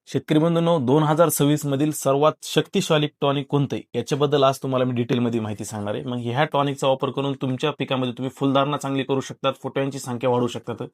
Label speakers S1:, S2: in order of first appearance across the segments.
S1: शेतकरी बंधूंनो, 2026 मधील सर्वात शक्तिशाली टॉनिक कोणते याच्याबद्दल आज तुम्हाला मी डिटेलमध्ये माहिती सांगणार आहे। मग ह्या टॉनिकचा वापर करून तुमच्या पिकामध्ये तुम्ही फुलधारणा चांगली करू शकतात, फुटव्यांची संख्या वाढवू शकतात।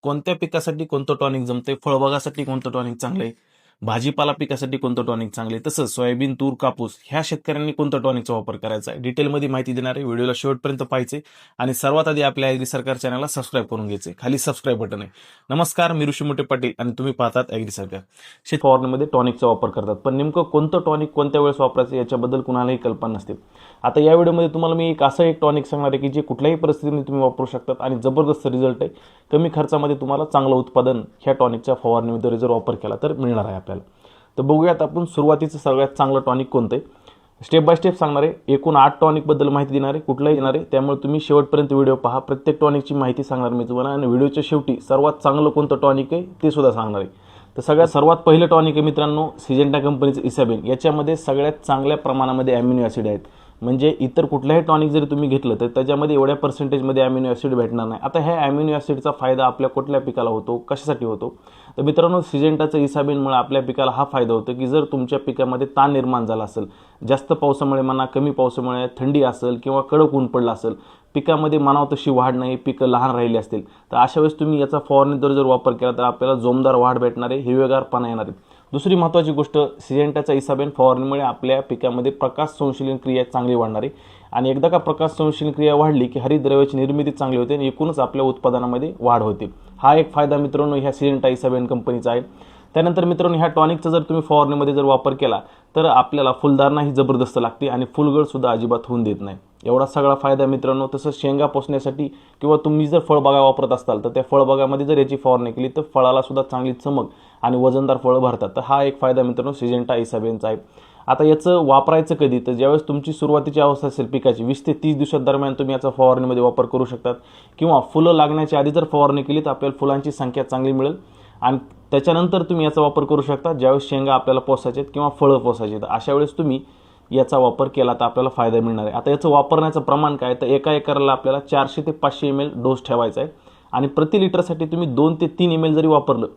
S1: कोणत्या पिकासाठी कोणतं टॉनिक जमते, फळबागासाठी कोणतं टॉनिक चांगलं आहे, भाजीपाला पिकासाठी कोणतं टॉनिक चांगलं आहे, तसंच सोयाबीन, तूर, कापूस ह्या शेतकऱ्यांनी कोणतं टॉनिकचा वापर करायचा आहे डिटेलमध्ये माहिती देणार आहे। व्हिडिओला शेवटपर्यंत पाहायचे आणि सर्वात आधी आपल्या ॲग्री सरकार चॅनलला सबस्क्राईब करून घ्यायचे। खाली सबस्क्राईब बटन आहे। नमस्कार, मी ऋषी मोठे पाटील आणि तुम्ही पाहतात ॲग्री सरकार। फवारणीमध्ये टॉनिकचा वापर करतात, पण नेमकं कोणतं टॉनिक कोणत्या वेळेस वापरायचं याच्याबद्दल कुणालाही कल्पना नसते। आता या व्हिडिओमध्ये तुम्हाला मी असं टॉनिक सांगणार आहे की जे कुठल्याही परिस्थितीमध्ये तुम्ही वापरू शकतात आणि जबरदस्त रिझल्ट आहे। कमी खर्चामध्ये तुम्हाला चांगलं उत्पादन ह्या टॉनिकच्या फवारणीमध्ये जर वापर केला तर मिळणार आहे आपल्याला। तर बघूयात आपण सुरुवातीचं सगळ्यात चांगलं टॉनिक कोणतं आहे, स्टेप बाय स्टेप सांगणार आहे। एकूण 8 टॉनिक बद्दल माहिती देणार आहे, कुठलाही देणार आहे, त्यामुळे तुम्ही शेवटपर्यंत व्हिडिओ पहा। प्रत्येक टॉनिकची माहिती सांगणार मी तुम्हाला आणि व्हिडिओच्या शेवटी सर्वात चांगलं कोणतं टॉनिक आहे ते सुद्धा सांगणार आहे। तर सर्वात पहिलं टॉनिक आहे मित्रांनो, सिजेंटा कंपनीचं इसाबेन। याच्यामध्ये सगळ्यात चांगल्या प्रमाणामध्ये अॅमिनो ॲसिड आहेत, म्हणजे इतर कुठल्याही टॉनिक जरी तुम्ही घेतलं तर त्याच्यामध्ये एवढ्या पर्सेंटेजमध्ये अॅमिनो ॲसिड भेटणार नाही। आता ह्या अॅमिनो ॲसिडचा फायदा आपल्या कुठल्या पिकाला होतो, कशासाठी होतो, तर मित्रांनो सिजेंटाचं इसाबेनमुळे आपल्या पिकाला हा फायदा होतो की जर तुमच्या पिकामध्ये ताण निर्माण झाला असेल, जास्त पावसामुळे म्हणा, कमी पावसामुळे, थंडी असेल किंवा कडक ऊन पडलं असेल, पिकामध्ये म्हणावं तशी वाढ नाही, पिकं लहान राहिली असतील, तर अशा वेळेस तुम्ही याचा फवारणीद्वारे जर वापर केला तर आपल्याला जोमदार वाढ भेटणार आहे, हिरवेगारपणा येणार आहे। दुसरी महत्त्वाची गोष्ट, सिजेंटाचा इसाबेन फवारणीमुळे आपल्या पिकामध्ये प्रकाश संश्लेषण क्रिया चांगली वाढणार आहे आणि एकदा का प्रकाश संश्लेषण क्रिया वाढली की हरितद्रव्याची निर्मिती चांगली होते आणि एकूणच आपल्या उत्पादनामध्ये वाढ होते। हा एक फायदा मित्रांनो ह्या सिजेंटा इसाबेन कंपनीचा आहे। त्यानंतर मित्रांनो ह्या टॉनिकचा जर तुम्ही फवारणीमध्ये जर वापर केला तर आपल्याला फुलधारणा ही जबरदस्त लागते आणि फुलगळ सुद्धा अजिबात होऊन देत नाही। एवढा सगळा फायदा मित्रांनो। तसंच शेंगा पोसण्यासाठी किंवा तुम्ही जर फळबागा वापरत असाल तर त्या फळबागामध्ये जर याची फवारणी केली तर फळाला सुद्धा चांगली चमक आणि वजनदार फळं भरतात। तर हा एक फायदा मित्रांनो सिजेंटा इसाबेनचा आहे। आता याचं वापरायचं कधी, तर ज्यावेळेस तुमची सुरुवातीची अवस्था असेल पिकाची 20 ते 30 दिवसांदरम्यान तुम्ही याचा फवारणीमध्ये वापर करू शकतात, किंवा फुलं लागण्याच्या आधी जर फवारणी केली तर आपल्याला फुलांची संख्या चांगली मिळेल आणि त्याच्यानंतर तुम्ही याचा वापर करू शकता ज्यावेळेस शेंगा आपल्याला पोसायचे किंवा फळं पोसायचे, तर अशा वेळेस तुम्ही याचा वापर केला तर आपल्याला फायदा मिळणार आहे। आता याचं वापरण्याचं प्रमाण काय, तर एका एकराला आपल्याला 400 ते 500 ml डोस ठेवायचा आहे आणि प्रति लिटरसाठी तुम्ही 2 ते 3 ml जरी वापरलं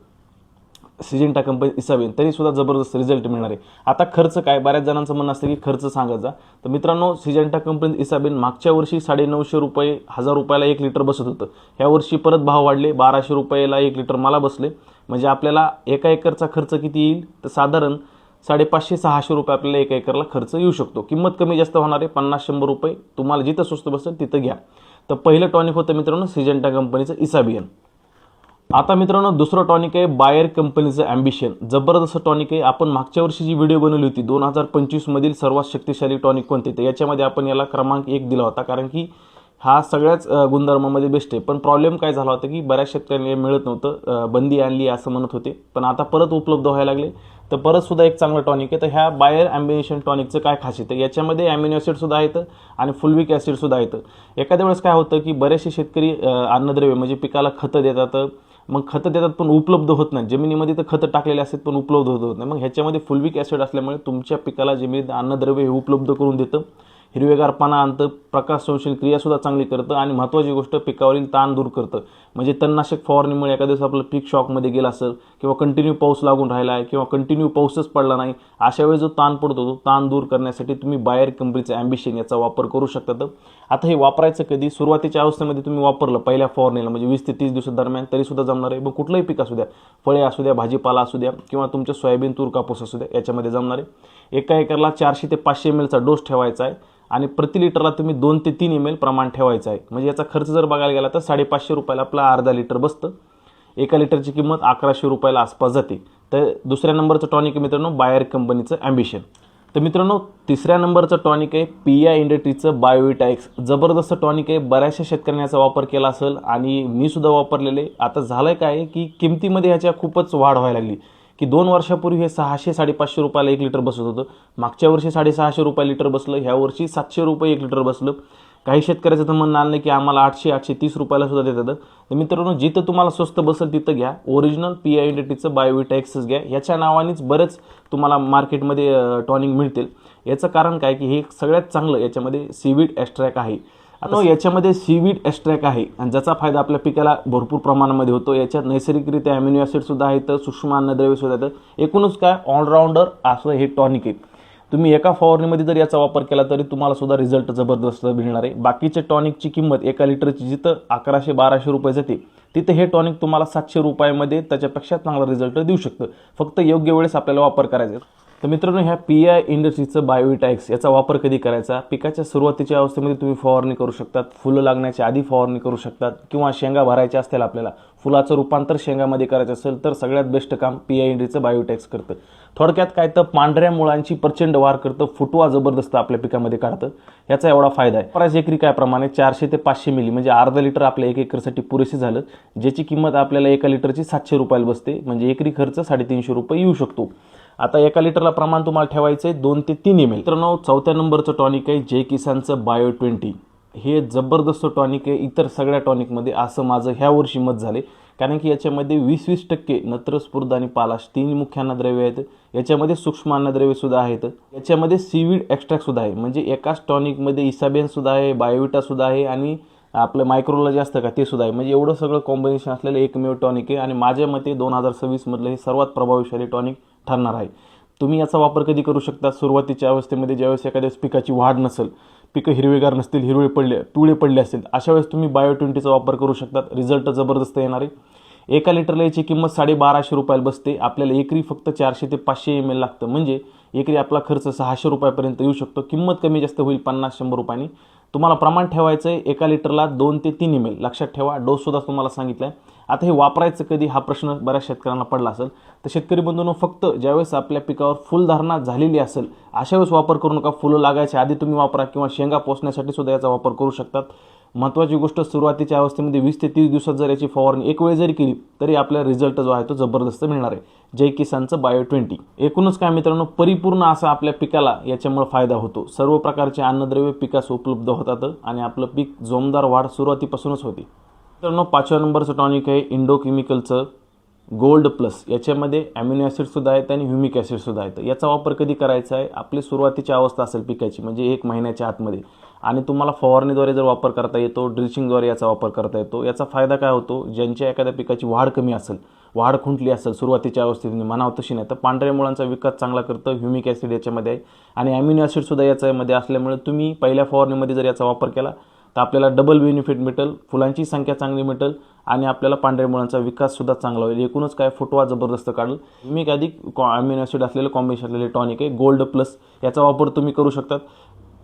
S1: सिजेंटा कंपनी इसाबेन तरी सुद्धा जबरदस्त रिझल्ट मिळणार आहे। आता खर्च काय, बऱ्याच जणांचं म्हणणं असतं की खर्च सांगायचा, तर मित्रांनो सिजेंटा कंपनी इसाबेन मागच्या वर्षी 950 रुपये 1000 रुपयाला 1 लिटर बसत होतं, ह्या वर्षी परत भाव वाढले, 1200 रुपयाला 1 लिटर मला बसले। म्हणजे आपल्याला एका एकरचा खर्च किती येईल, तर साधारण 550-600 रुपये आपल्याला एका एकरला खर्च येऊ शकतो। किंमत कमी जास्त होणार आहे, 50-100 रुपये, तुम्हाला जिथं स्वस्त बसेल तिथं घ्या। तर पहिलं टॉनिक होतं मित्रांनो सिजेंटा कंपनीचं इसाबियन। आता मित्रांनो दुसरं टॉनिक आहे बायर कंपनीचं ॲम्बिशन। जबरदस्त टॉनिक आहे। आपण मागच्या वर्षी जी व्हिडिओ बनवली होती 2025 मधील सर्वात शक्तिशाली टॉनिक कोणते, तर याच्यामध्ये आपण याला क्रमांक 1 दिला होता, कारण की हा सगळ्याच गुणधर्मामध्ये बेस्ट आहे। पण प्रॉब्लेम काय झाला होता की बऱ्याच शेतकऱ्यांना मिळत नव्हतं, बंदी आणली असं म्हणत होते, पण आता परत उपलब्ध व्हायला लागले, तर परत सुद्धा एक चांगलं टॉनिक आहे। तर ह्या बायर ॲम्बिशन टॉनिकचं काय खासियत आहे, याच्यामध्ये अॅमिनो ॲसिड सुद्धा आहेत आणि फुलविक ॲसिड सुद्धा आहेत। एखाद्या वेळेस काय होतं की बरेचसे शेतकरी अन्नद्रव्य म्हणजे पिकाला खतं देतात, मग खतं देतात पण उपलब्ध होत नाही, जमिनीमध्ये तर खतं टाकलेले असतात पण उपलब्ध होत नाही। मग ह्याच्यामध्ये फुलविक ॲसिड असल्यामुळे तुमच्या पिकाला जमिनीत अन्नद्रव्य हे उपलब्ध करून देतं, हिरवेगारपणा आणतं, प्रकाश संश्लेषण क्रियासुद्धा चांगली करतं आणि महत्त्वाची गोष्ट पिकावरील ताण दूर करतं। म्हणजे तणनाशक फवारणीमुळे एखाद्या दिवस आपलं पीक शॉकमध्ये गेलं असेल किंवा कंटिन्यू पाऊस लागून राहिला आहे किंवा कंटिन्यू पाऊसच पडला नाही, अशा वेळेस जो ताण पडतो तो ताण दूर करण्यासाठी तुम्ही बायर कंपनीचं ॲम्बिशन याचा वापर करू शकतात। आता हे वापरायचं कधी, सुरुवातीच्या अवस्थेमध्ये तुम्ही वापरलं पहिल्या फवारणीला म्हणजे 20 ते 30 दिवसांदरम्यान तरीसुद्धा जमणार आहे। मग कुठलंही पीक असू द्या, फळे असू द्या, भाजीपाला असू द्या किंवा तुमच्या सोयाबीन, तूर, कापूस असू द्या, याच्यामध्ये जमणार आहे। एका एकरला 400 ते 500 ml डोस ठेवायचा आहे आणि प्रति लिटरला तुम्ही 2 ते 3 ml प्रमाण ठेवायचं आहे। म्हणजे याचा खर्च जर बघायला गेला तर 550 रुपयाला आपला अर्धा लिटर बसतं, एका लिटरची किंमत 1100 रुपयाला आसपास जाते। तर दुसऱ्या नंबरचं टॉनिक आहे मित्रांनो बायर कंपनीचं ॲम्बिशन। तर मित्रांनो तिसऱ्या नंबरचं टॉनिक आहे पिया इंडस्ट्रीचं बायोविटा एक्स। जबरदस्त टॉनिक आहे, बऱ्याचशा शेतकऱ्यांनी याचा वापर केला असेल आणि मी सुद्धा वापरलेले। आता झालं काय की किमतीमध्ये ह्याच्या खूपच वाढ व्हायला लागली की 2 वर्षापूर्वी हे 600-550 रुपयाला 1 लिटर बसत होतं, मागच्या वर्षी 650 रुपये लिटर बसलं, ह्या वर्षी 700 रुपये 1 लिटर बसलं। काही शेतकऱ्याचं तर म्हणणं आलं की आम्हाला 800-830 रुपयाला सुद्धा देतात। तर मित्रांनो जिथं तुम्हाला स्वस्त बसेल तिथं घ्या, ओरिजिनल पिया इंडस्ट्रीचं बायोविटा एक्सच घ्या। याच्या नावानेच बरेच तुम्हाला मार्केटमध्ये टॉनिक मिळतील। याचं कारण काय की हे सगळ्यात चांगलं याच्यामध्ये सीवीड एक्स्ट्रॅक्ट आहे आता याच्यामध्ये सीवीड एक्स्ट्रॅक्ट आहे आणि ज्याचा फायदा आपल्या पिकाला भरपूर प्रमाणामध्ये होतो। याच्यात नैसर्गिकरित्या अमिनो ॲसिड सुद्धा आहेत, सूक्ष्म अन्नद्रव्य सुद्धा आहेत। एकूणच काय ऑलराऊंडर असं हे टॉनिक आहे। तुम्ही एका फवारणीमध्ये जर याचा वापर केला तरी तुम्हाला सुद्धा रिझल्ट जबरदस्त मिळणार आहे। बाकीच्या टॉनिकची किंमत 1 लिटरची जिथं 1100-1200 रुपये जाते तिथे हे टॉनिक तुम्हाला 700 रुपयामध्ये त्याच्यापेक्षा चांगला रिझल्ट देऊ शकतं। फक्त योग्य वेळेस आपल्याला वापर करायचा। तर मित्रांनो, ह्या PI इंडस्ट्रीजचं बायोविटा एक्स याचा वापर कधी करायचा? पिकाच्या सुरुवातीच्या अवस्थेमध्ये तुम्ही फवारणी करू शकतात, फुलं लागण्याच्या आधी फवारणी करू शकतात, किंवा शेंगा भरायच्या असतील आपल्याला, फुलाचं रूपांतर शेंगामध्ये करायचं असेल तर सगळ्यात बेस्ट काम PI इंडस्ट्रीचं बायोविटा एक्स करतं। थोडक्यात काय तर पांढऱ्या मुळांची प्रचंड वाढ करतं, फुटवा जबरदस्त आपल्या पिकामध्ये काढतं। याचा एवढा फायदा आहे। प्राइस एकरी काय प्रमाणे 400 ते 500 मिली म्हणजे अर्धा लिटर आपल्या 1 एकरसाठी पुरेसे झालं, ज्याची किंमत आपल्याला 1 लिटरची 700 रुपयाला बसते, म्हणजे एकरी खर्च 350 रुपये येऊ शकतो। आता 1 लिटरला प्रमाण तुम्हाला ठेवायचं आहे 2 ते 3 ml। मित्रांनो, 4थ्या नंबरचं टॉनिक आहे जय किसानचं बायो 20। हे जबरदस्त टॉनिक आहे इतर सगळ्या टॉनिकमध्ये, असं माझं ह्या वर्षी मत झाले, कारण की याच्यामध्ये 20% नत्र, स्फुरद आणि पालाश 3 मुख्य अन्नद्रव्ये आहेत। याच्यामध्ये सूक्ष्म अन्नद्रव्ये सुद्धा आहेत। याच्यामध्ये सीवीड एक्स्ट्रॅक्ट सुद्धा आहे, म्हणजे एकाच टॉनिकमध्ये इसाबेन सुद्धा आहे, बायोविटा सुद्धा आहे आणि आपलं मायक्रोलॉजी असतं का ते सुद्धा आहे। म्हणजे एवढं सगळं कॉम्बिनेशन असलेलं एकमेव टॉनिक आहे आणि माझ्या मते 2026 मधलं हे सर्वात प्रभावशाली टॉनिक ठरणार आहे। तुम्ही याचा वापर कधी करू शकता? सुरुवातीच्या अवस्थेमध्ये ज्यावेळेस एखाद्या पिकाची वाढ नसेल, पिकं हिरवेगार नसतील, पिवळे पडले असतील, अशा वेळेस तुम्ही बायो 20चा वापर करू शकतात। रिझल्ट जबरदस्त येणार आहे। 1 लिटरला याची किंमत 1250 रुपयाला बसते। आपल्याला एकरी फक्त 400 ते 500 ml लागतं, म्हणजे एकरी आपला खर्च 600 रुपयापर्यंत येऊ शकतो। किंमत कमी जास्त होईल 50-100 रुपयांनी। तुम्हाला प्रमाण ठेवायचं आहे 1 लिटरला 2 ते 3 ml। लक्षात ठेवा, डोस सुद्धा तुम्हाला सांगितला आहे। आता हे वापरायचं कधी हा प्रश्न बऱ्याच शेतकऱ्यांना पडला असेल, तर शेतकरी बंधूंनो, फक्त ज्यावेळेस आपल्या पिकावर फुलधारणा झालेली असेल अशा वेळेस वापर करू नका। फुलं लागायच्या आधी तुम्ही वापरा, किंवा शेंगा पोसण्यासाठी सुद्धा याचा वापर करू शकतात। महत्त्वाची गोष्ट, सुरुवातीच्या अवस्थेमध्ये 20 ते 30 दिवसात जर याची फवारणी एक वेळ जरी केली तरी आपल्याला रिझल्ट जो आहे तो जबरदस्त मिळणार आहे। जय किसानचं बायो 20। एकूणच काय मित्रांनो, परिपूर्ण असा आपल्या पिकाला याच्यामुळे फायदा होतो। सर्व प्रकारचे अन्नद्रव्य पिकास उपलब्ध होतात आणि आपलं पीक जोमदार वाढ सुरुवातीपासूनच होते। मित्रांनो, 5व्या नंबरचं टॉनिक आहे इंडो केमिकलचं गोल्ड प्लस। याच्यामध्ये अमिनो ॲसिड सुद्धा आहेत आणि ह्युमिक ॲसिड सुद्धा आहेत। याचा वापर कधी करायचा आहे? आपली सुरुवातीची अवस्था असेल पिकाची, म्हणजे 1 महिन्याच्या आतमध्ये, आणि तुम्हाला फवारणीद्वारे जर वापर करता येतो, ड्रिचिंगद्वारे याचा वापर करता येतो। याचा फायदा काय होतो? ज्यांच्या एखाद्या पिकाची वाढ कमी असेल, वाढ खुंटली असेल सुरुवातीच्या अवस्थेत, म्हणावं तशी नाही, तर पांढऱ्या मुळांचा विकास चांगला करतं। ह्युमिक ॲसिड याच्यामध्ये आहे आणि अमिनो ॲसिड सुद्धा याच्यामध्ये असल्यामुळे तुम्ही पहिल्या फवारणीमध्ये जर याचा वापर केला तर आपल्याला डबल बेनिफिट मिळेल, फुलांची संख्या चांगली मिळेल आणि आपल्याला पांढऱ्या मुळांचा विकास सुद्धा चांगला होईल। एकूणच काय, फुटवा जबरदस्त काढेल। ह्युमिक अधिक अमिनो ॲसिड असलेलं कॉम्बिनेशन असलेले टॉनिक आहे गोल्ड प्लस। याचा वापर तुम्ही करू शकतात।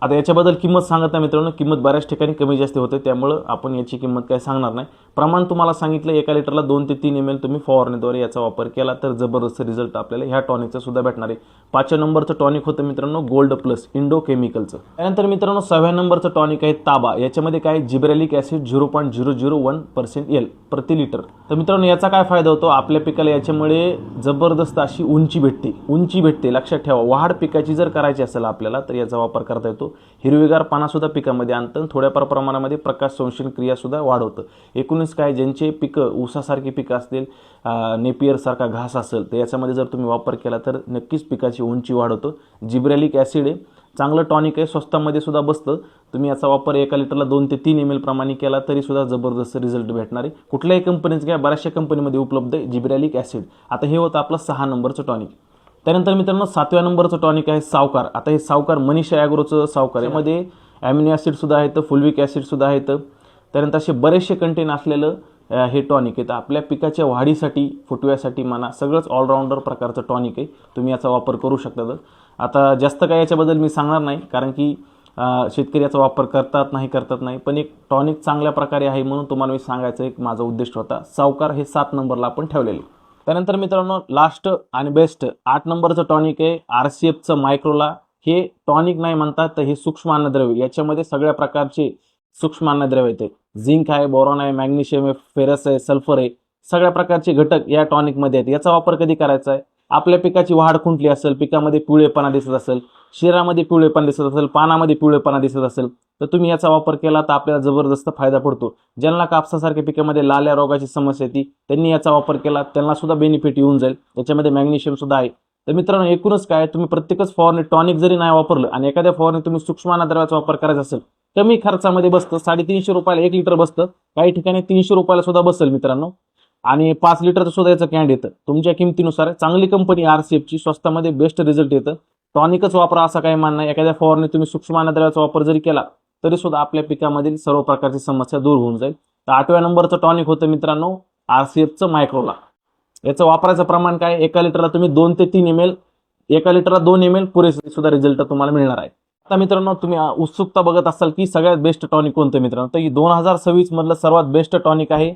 S1: आता याच्याबद्दल किंमत सांगत नाही मित्रांनो, किंमत बऱ्याच ठिकाणी कमी जास्त होते, त्यामुळे आपण याची किंमत काय सांगणार नाही। प्रमाण तुम्हाला सांगितलं 1 लिटरला 2 ते 3 ml तुम्ही फवारणीद्वारे याचा वापर केला तर जबरदस्त रिझल्ट आपल्याला ह्या टॉनिकचा सुद्धा भेटणार आहे। 5व्या नंबरचं टॉनिक होतं मित्रांनो गोल्ड प्लस इंडो केमिकलचं। त्यानंतर मित्रांनो 6व्या नंबरचं टॉनिक आहे ताबा। याच्यामध्ये काय, जिब्रेलिक ॲसिड 0.001% L प्रति लिटर। तर मित्रांनो, याचा काय फायदा होतो? आपल्या पिकाला याच्यामुळे जबरदस्त अशी उंची भेटते। लक्षात ठेवा, वाढ पिकाची जर करायची असेल आपल्याला तर याचा वापर करता येतो। हिरवेगार पाना सुद्धा पिकामध्ये आणतं, थोड्याफार प्रमाणामध्ये प्रकाश संश्लेषण क्रिया सुद्धा वाढवतं। एकूणच काय, ज्यांचे पिकं ऊसासारखी पिकं असतील, नेपियर सारखा घास असेल, तर याच्यामध्ये जर तुम्ही वापर केला तर नक्कीच पिकाची उंची वाढवतो। जिब्रेलिक ॲसिड आहे, चांगलं टॉनिक आहे, स्वस्तामध्ये सुद्धा बसतं। तुम्ही याचा वापर 1 लिटरला 2 ते 3 ml प्रमाणे केला तरी सुद्धा जबरदस्त रिझल्ट भेटणार आहे। कुठल्याही कंपनीचं घ्या, बऱ्याचशा कंपनीमध्ये उपलब्ध आहे जिब्रेलिक ॲसिड। आता हे होतं आपलं 6 नंबरचं टॉनिक। त्यानंतर मित्रांनो 7व्या नंबरचं टॉनिक आहे सावकार। आता हे सावकार मनीषा ॲग्रोचं सावकार आहे। यामध्ये अमिनो ॲसिड सुद्धा आहेत, फुल्विक ॲसिड सुद्धा आहेत। त्यानंतर असे बरेचसे कंटेन असलेलं हे टॉनिक आहे। तर आपल्या पिकाच्या वाढीसाठी, फुटव्यासाठी म्हणा, सगळंच ऑलराऊंडर प्रकारचं टॉनिक आहे। तुम्ही याचा वापर करू शकता। आता जास्त काय याच्याबद्दल मी सांगणार नाही, कारण की शेतकरी याचा वापर करतात नाही, पण एक टॉनिक चांगल्या प्रकारे आहे म्हणून तुम्हाला मी सांगायचं एक माझा उद्देश होता। सावकार हे 7 नंबरला आपण ठेवलेले। त्यानंतर मित्रांनो लास्ट आणि बेस्ट 8 नंबरचं टॉनिक आहे RCFचं मायक्रोला। हे टॉनिक नाही म्हणतात, तर हे सूक्ष्म अन्नद्रव्य। याच्यामध्ये सगळ्या प्रकारचे सूक्ष्म अन्नद्रव्य येते, झिंक आहे, बोरॉन आहे, मॅग्नेशियम आहे, फेरस आहे, सल्फर आहे, सगळ्या प्रकारचे घटक या टॉनिकमध्ये आहेत। याचा वापर कधी करायचा आहे? आपल्या पिकाची वाढ खुंटली असेल, पिकामध्ये पिवळेपणा दिसत असेल, शिरामध्ये पिवळेपणा दिसत असेल, पानामध्ये पिवळेपणा दिसत असेल, तर तुम्ही याचा वापर केला तर आपल्याला जबरदस्त फायदा पडतो। ज्यांना कापसासारख्या पिकामध्ये लाल्या रोगाची समस्या येते त्यांनी याचा वापर केला, त्यांना सुद्धा बेनिफिट येऊन जाईल। याच्यामध्ये मॅग्नेशियम सुद्धा आहे। तर मित्रांनो, एकूणच काय, तुम्ही प्रत्येकच फवारणी टॉनिक जरी नाही वापरलं आणि एखाद्या फवारणी तुम्ही सूक्ष्म अन्नद्रव्याचा वापर करायचा असेल कमी खर्चामध्ये बसतं. 350 रुपयाला 1 लिटर बसतं. काही ठिकाणी 300 रुपयाला सुद्धा बसेल मित्रांनो. आणि 5 लिटरचं सुद्धा याचं कॅन्ड येतं. तुमच्या किमतीनुसार चांगली कंपनी आरसीएफची, स्वस्तामध्ये बेस्ट रिझल्ट येतं. टॉनिकच वापरा असं काही मान नाही. एखाद्या फवारणी तुम्ही सूक्ष्म अन्नद्रव्याचा वापर जरी केला तरी सुद्धा आपल्या पिकामधील सर्व प्रकारची समस्या दूर होऊन जाईल. तर 8व्या नंबरचं टॉनिक होतं मित्रांनो आरसीएफचं मायक्रोला. याचं वापरायचं प्रमाण काय, 1 लिटरला तुम्ही 2 ते 3 ml, 1 लिटरला 2 ml पुरेसे सुद्धा रिझल्ट तुम्हाला मिळणार आहे. आता मित्रांनो तुम्ही उत्सुकता बघत असाल की सगळ्यात बेस्ट टॉनिक कोणतं मित्रांनो, तर 2026 मधलं सर्वात बेस्ट टॉनिक आहे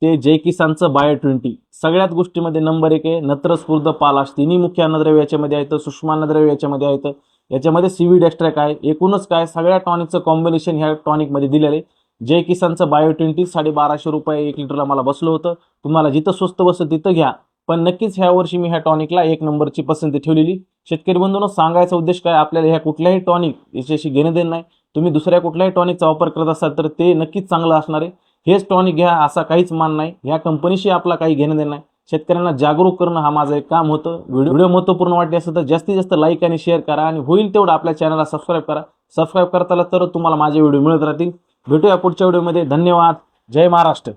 S1: ते जय किसानचं बायो-20. सगळ्यात गोष्टीमध्ये नंबर 1 आहे. नत्र, स्फूर्द, पालाश तिन्ही मुख्य अन्नद्रव्य याच्यामध्ये आहेत, सूक्ष्म अन्नद्रव्य याच्यामध्ये आहेत, याच्यामध्ये सीव्हीड एक्स्ट्रॅक्ट आहे. एकूणच काय सगळ्या टॉनिकचं कॉम्बिनेशन ह्या टॉनिकमध्ये दिलेलं आहे. जय किसानचं बायो-20 1250 रुपये 1 लिटरला मला बसलं होतं. तुम्हाला जिथं स्वस्त बसतं तिथं घ्या, पण नक्कीच ह्या वर्षी मी ह्या टॉनिकला 1 नंबरची पसंती ठेवलेली. शेतकरी बंधूंनो, सांगायचा उद्देश काय, आपल्याला ह्या कुठल्याही टॉनिक याच्याशी घेणं देणं नाही. तुम्ही दुसऱ्या कुठल्याही टॉनिकचा वापर करत असाल तर ते नक्कीच चांगलं असणार आहे. हेच टॉनिक घ्या असा काहीच मान नाही. ह्या कंपनीशी आपला काही घेणं देणं नाही. शेतकऱ्यांना जागरूक करणं हा माझं एक काम होतं. व्हिडिओ महत्त्वपूर्ण वाटले असेल तर जास्तीत जास्त लाईक आणि शेअर करा आणि होईल तेवढं आपल्या चॅनलला सबस्क्राईब करा. सबस्क्राईब करताला तर तुम्हाला माझे व्हिडिओ मिळत राहतील. भेटूया पुढच्या व्हिडिओमध्ये. धन्यवाद. जय महाराष्ट्र.